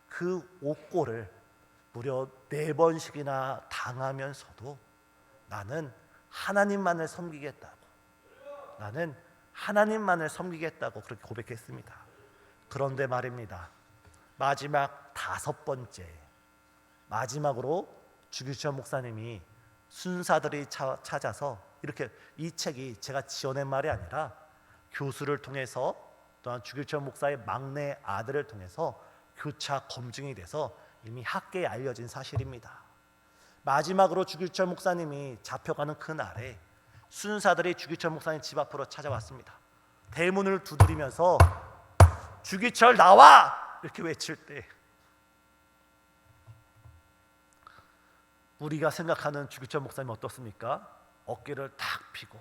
그 옥고를 무려 4번씩이나 당하면서도 나는 하나님만을 섬기겠다고, 나는 하나님만을 섬기겠다고 그렇게 고백했습니다. 그런데 말입니다, 마지막 5번째, 마지막으로 주길철 목사님이 순사들이 찾아서 이렇게, 이 책이 제가 지어낸 말이 아니라 교수를 통해서 또한 주길철 목사의 막내 아들을 통해서 교차 검증이 돼서 이미 학계에 알려진 사실입니다. 마지막으로 주길철 목사님이 잡혀가는 그날에 순사들이 주길철 목사님 집 앞으로 찾아왔습니다. 대문을 두드리면서 주길철 나와! 이렇게 외칠 때 우리가 생각하는 주길철 목사님 어떻습니까? 어깨를 탁 펴고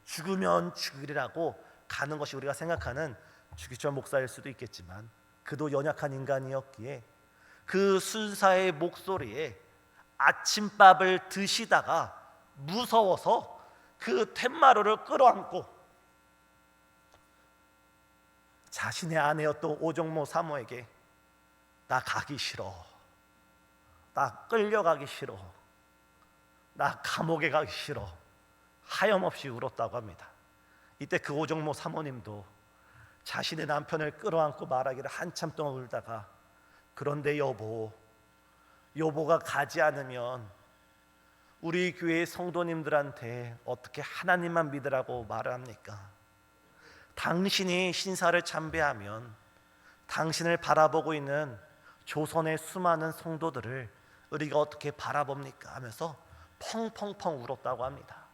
죽으면 죽으리라고 가는 것이 우리가 생각하는 주길철 목사일 수도 있겠지만 그도 연약한 인간이었기에 그 순사의 목소리에 아침밥을 드시다가 무서워서 그 텐마루를 끌어안고 자신의 아내였던 오종모 사모에게 나 가기 싫어, 나 끌려가기 싫어, 나 감옥에 가기 싫어 하염없이 울었다고 합니다. 이때 그 오종모 사모님도 자신의 남편을 끌어안고 말하기를 한참 동안 울다가 그런데 여보가 가지 않으면 우리 교회 성도님들한테 어떻게 하나님만 믿으라고 말을 합니까? 당신이 신사를 참배하면 당신을 바라보고 있는 조선의 수많은 성도들을 우리가 어떻게 바라봅니까? 하면서 펑펑펑 울었다고 합니다.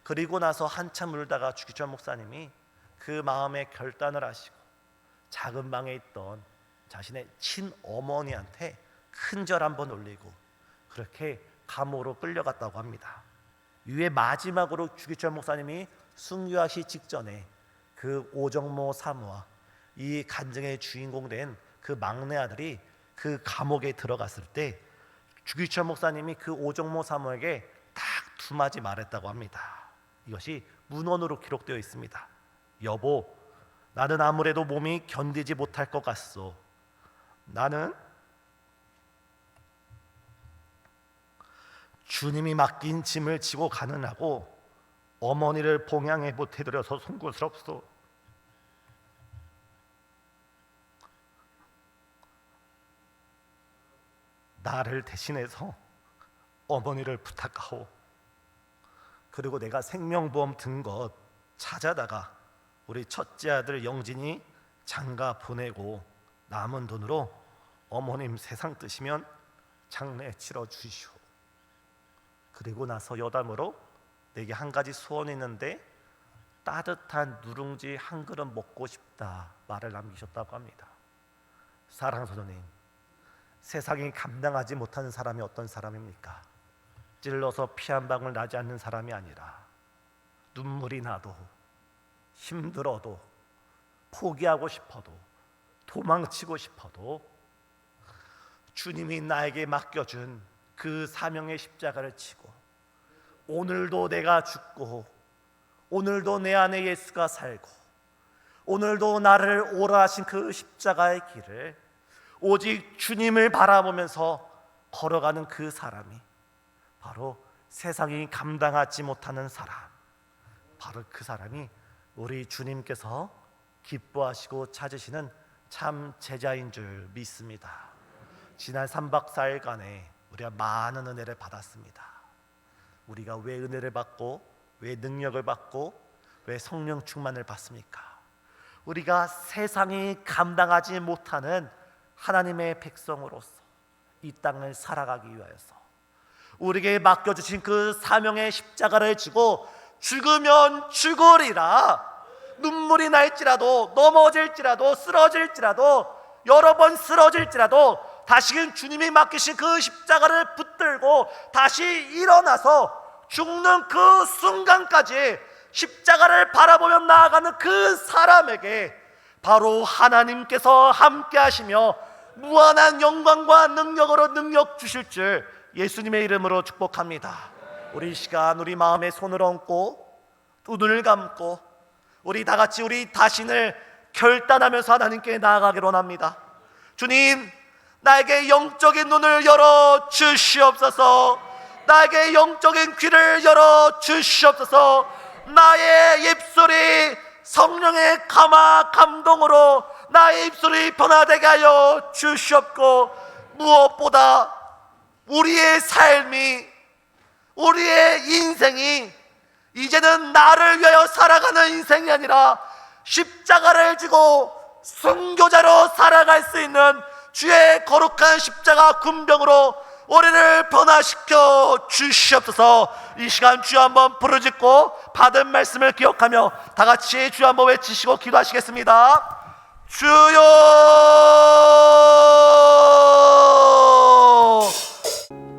그리고 나서 한참 울다가 주기철 목사님이 그 마음의 결단을 하시고 작은 방에 있던 자신의 친어머니한테 큰 절 한번 올리고 그렇게 감옥으로 끌려갔다고 합니다. 이후에 마지막으로 주기철 목사님이 순교하시 직전에 그 오정모 사모와 이 간증의 주인공 된 그 막내 아들이 그 감옥에 들어갔을 때 주기철 목사님이 그 오정모 사모에게 딱 두 마디 말했다고 합니다. 이것이 문헌으로 기록되어 있습니다. 여보, 나는 아무래도 몸이 견디지 못할 것 같소. 나는 주님이 맡긴 짐을 지고 가느라고 어머니를 봉양해 못해드려서 송구스럽소. 나를 대신해서 어머니를 부탁하오. 그리고 내가 생명보험 든 것 찾아다가 우리 첫째 아들 영진이 장가 보내고 남은 돈으로 어머님 세상 뜨시면 장례 치러 주시오. 그리고 나서 여담으로 내게 한 가지 소원이 있는데 따뜻한 누룽지 한 그릇 먹고 싶다 말을 남기셨다고 합니다. 사랑하는 성도님, 세상이 감당하지 못하는 사람이 어떤 사람입니까? 찔러서 피 한 방울 나지 않는 사람이 아니라 눈물이 나도 힘들어도 포기하고 싶어도 도망치고 싶어도 주님이 나에게 맡겨준 그 사명의 십자가를 지고 오늘도 내가 죽고 오늘도 내 안에 예수가 살고 오늘도 나를 오라 하신 그 십자가의 길을 오직 주님을 바라보면서 걸어가는 그 사람이 바로 세상이 감당하지 못하는 사람, 바로 그 사람이 우리 주님께서 기뻐하시고 찾으시는 참 제자인 줄 믿습니다. 지난 3박 4일간에 우리가 많은 은혜를 받았습니다. 우리가 왜 은혜를 받고 왜 능력을 받고 왜 성령 충만을 받습니까? 우리가 세상이 감당하지 못하는 하나님의 백성으로서 이 땅을 살아가기 위하여서 우리에게 맡겨주신 그 사명의 십자가를 지고 죽으면 죽으리라, 눈물이 날지라도 넘어질지라도 쓰러질지라도 여러 번 쓰러질지라도 다시금 주님이 맡기신 그 십자가를 붙들고 다시 일어나서 죽는 그 순간까지 십자가를 바라보며 나아가는 그 사람에게 바로 하나님께서 함께 하시며 무한한 영광과 능력으로 능력 주실 줄 예수님의 이름으로 축복합니다. 우리 이 시간 우리 마음에 손을 얹고 눈을 감고 우리 다 같이 우리 자신을 결단하면서 하나님께 나아가기로 합니다. 주님, 나에게 영적인 눈을 열어 주시옵소서. 나에게 영적인 귀를 열어 주시옵소서. 나의 입술이 성령의 감화 감동으로 나의 입술이 변화되게 하여 주시옵고, 무엇보다 우리의 삶이, 우리의 인생이 이제는 나를 위하여 살아가는 인생이 아니라 십자가를 지고 순교자로 살아갈 수 있는 주의 거룩한 십자가 군병으로 우리를 변화시켜 주시옵소서. 이 시간 주여 한번 부르짖고 받은 말씀을 기억하며 다 같이 주여 한번 외치시고 기도하시겠습니다. 주여,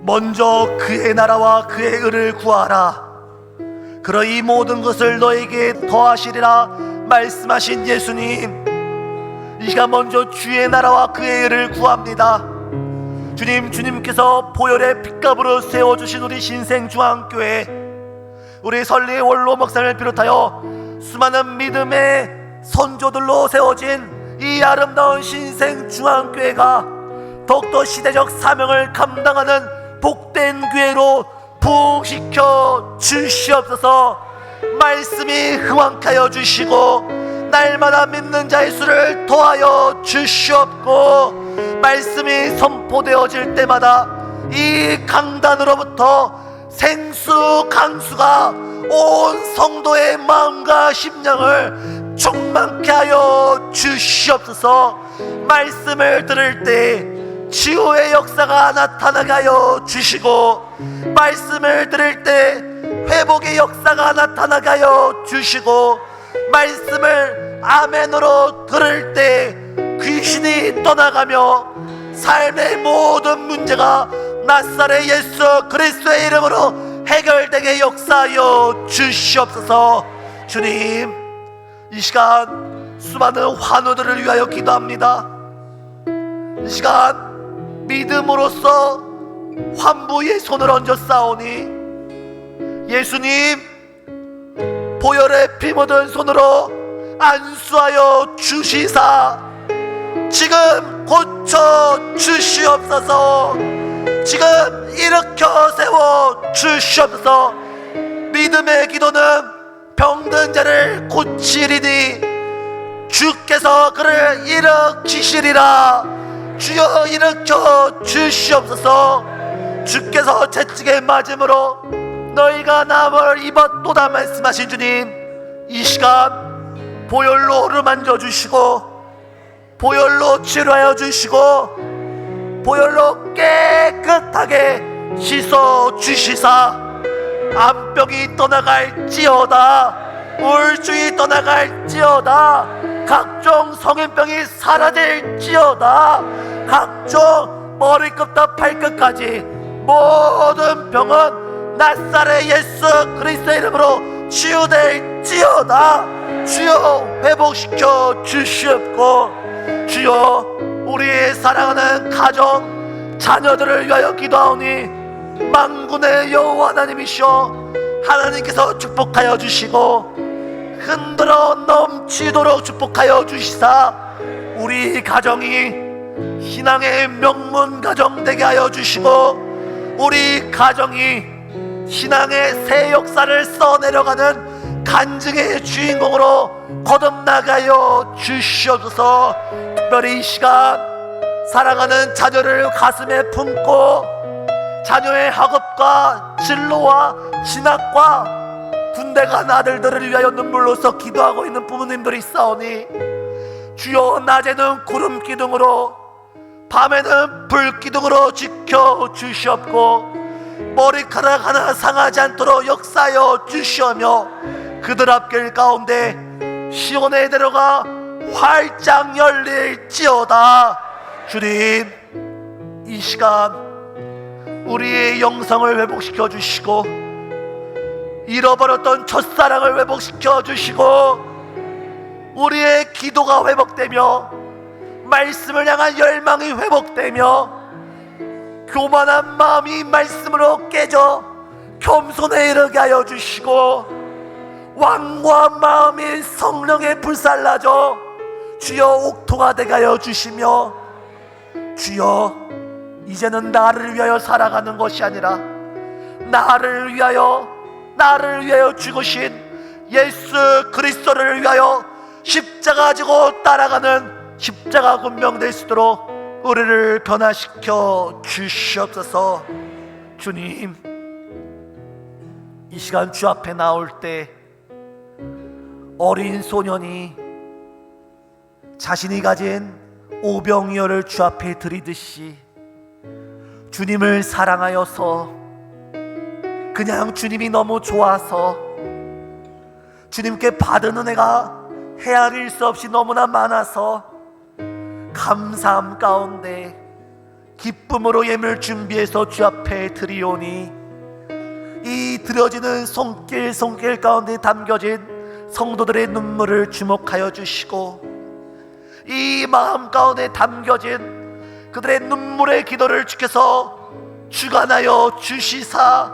먼저 그의 나라와 그의 의를 구하라. 그러이 모든 것을 너에게 더하시리라 말씀하신 예수님, 이 시간 먼저 주의 나라와 그의 의를 구합니다. 주님께서 보혈의 핏값으로 세워주신 우리 신생중앙교회, 우리 설리 원로 목사를 비롯하여 수많은 믿음의 선조들로 세워진 이 아름다운 신생중앙교회가 더욱더 시대적 사명을 감당하는 복된 교회로 부흥시켜 주시옵소서. 말씀이 흥왕하여 주시고 날마다 믿는 자의 수를 더하여 주시옵고, 말씀이 선포되어질 때마다 이 강단으로부터 생수 강수가 온 성도의 마음과 심령을 충만케 이렇게 하여 주시옵소서. 말씀을 들을 때 치유의 역사가 나타나게 하여 주시고, 말씀을 들을 때 회복의 역사가 나타나게 하여 주시고, 말씀을 아멘으로 들을 때 귀신이 떠나가며 삶의 모든 문제가 나사렛 예수 그리스도의 이름으로 해결되게 역사하여 주시옵소서. 주님, 이 시간 수많은 환우들을 위하여 기도합니다. 이 시간 믿음으로써 환부의 손을 얹어 싸우니 예수님, 보혈의 피 묻은 손으로 안수하여 주시사 지금 고쳐 주시옵소서. 지금 일으켜 세워 주시옵소서. 믿음의 기도는 병든 자를 고치리니 주께서 그를 일으키시리라. 주여 일으켜 주시옵소서. 주께서 채찍에 맞음으로 너희가 나음을 입었도다 말씀하신 주님, 이 시간 보혈로 어루만져 주시고 보혈로 치료하여 주시고 보혈로 깨끗하게 씻어 주시사 암병이 떠나갈지어다, 우울증이 떠나갈지어다, 각종 성인병이 사라질지어다, 각종 머리끝부터 발끝까지 모든 병은 나사렛 예수 그리스도의 이름으로 치유될지어다. 주여 회복시켜 주시옵고, 주여 우리의 사랑하는 가정 자녀들을 위하여 기도하오니 만군의 여호와 하나님이시여 하나님께서 축복하여 주시고 흔들어 넘치도록 축복하여 주시사 우리 가정이 신앙의 명문 가정 되게 하여 주시고 우리 가정이 신앙의 새 역사를 써내려가는 간증의 주인공으로 거듭나가여 주시옵소서. 특별히 이 시간 사랑하는 자녀를 가슴에 품고 자녀의 학업과 진로와 진학과 군대 간 아들들을 위하여 눈물로써 기도하고 있는 부모님들이 있사오니 주여 낮에는 구름 기둥으로 밤에는 불 기둥으로 지켜 주시옵고 머리카락 하나 상하지 않도록 역사하여 주시오며 그들 앞길 가운데 시온의 대로가 활짝 열릴지어다. 주님, 이 시간 우리의 영성을 회복시켜 주시고 잃어버렸던 첫사랑을 회복시켜 주시고 우리의 기도가 회복되며 말씀을 향한 열망이 회복되며 교만한 마음이 말씀으로 깨져 겸손에 이르게 하여 주시고 완고한 마음이 성령에 불살라져 주여 옥토가 되게 하여 주시며 주여 이제는 나를 위하여 살아가는 것이 아니라 나를 위하여 죽으신 예수 그리스도를 위하여 십자가 지고 따라가는 십자가 군병 될 수 있도록 우리를 변화시켜 주시옵소서. 주님, 이 시간 주 앞에 나올 때 어린 소년이 자신이 가진 오병이어를 주 앞에 드리듯이 주님을 사랑하여서 그냥 주님이 너무 좋아서 주님께 받은 은혜가 헤아릴 수 없이 너무나 많아서 감사함 가운데 기쁨으로 예물 준비해서 주 앞에 드리오니 이 드려지는 손길 가운데 담겨진 성도들의 눈물을 주목하여 주시고 이 마음 가운데 담겨진 그들의 눈물의 기도를 주께서 주관하여 주시사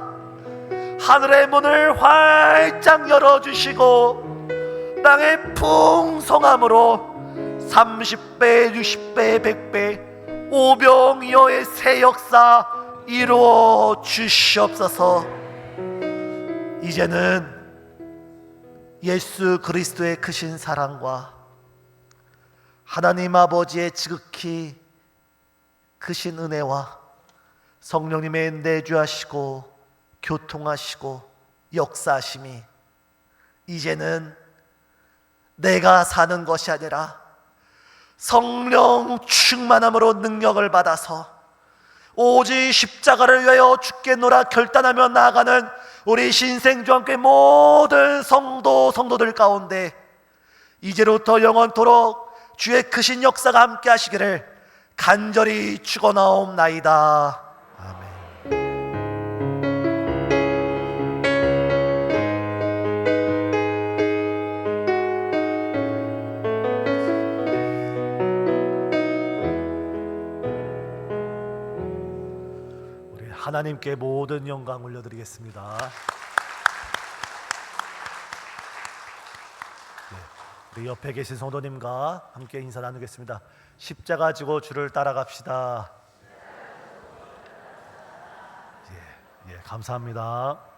하늘의 문을 활짝 열어주시고 땅의 풍성함으로 30배, 60배, 100배 오병이어의 새 역사 이루어 주시옵소서. 이제는 예수 그리스도의 크신 사랑과 하나님 아버지의 지극히 크신 은혜와 성령님의 내주하시고 교통하시고 역사하심이 이제는 내가 사는 것이 아니라 성령 충만함으로 능력을 받아서 오직 십자가를 위하여 죽겠노라 결단하며 나아가는 우리 신생주한교회 모든 성도들 가운데 이제부터 영원토록 주의 크신 역사가 함께 하시기를 간절히 축원하옵나이다. 아멘. 우리 하나님께 모든 영광 올려드리겠습니다. 우리 옆에 계신 성도님과 함께 인사 나누겠습니다. 십자가 지고 주를 따라갑시다. 감사합니다.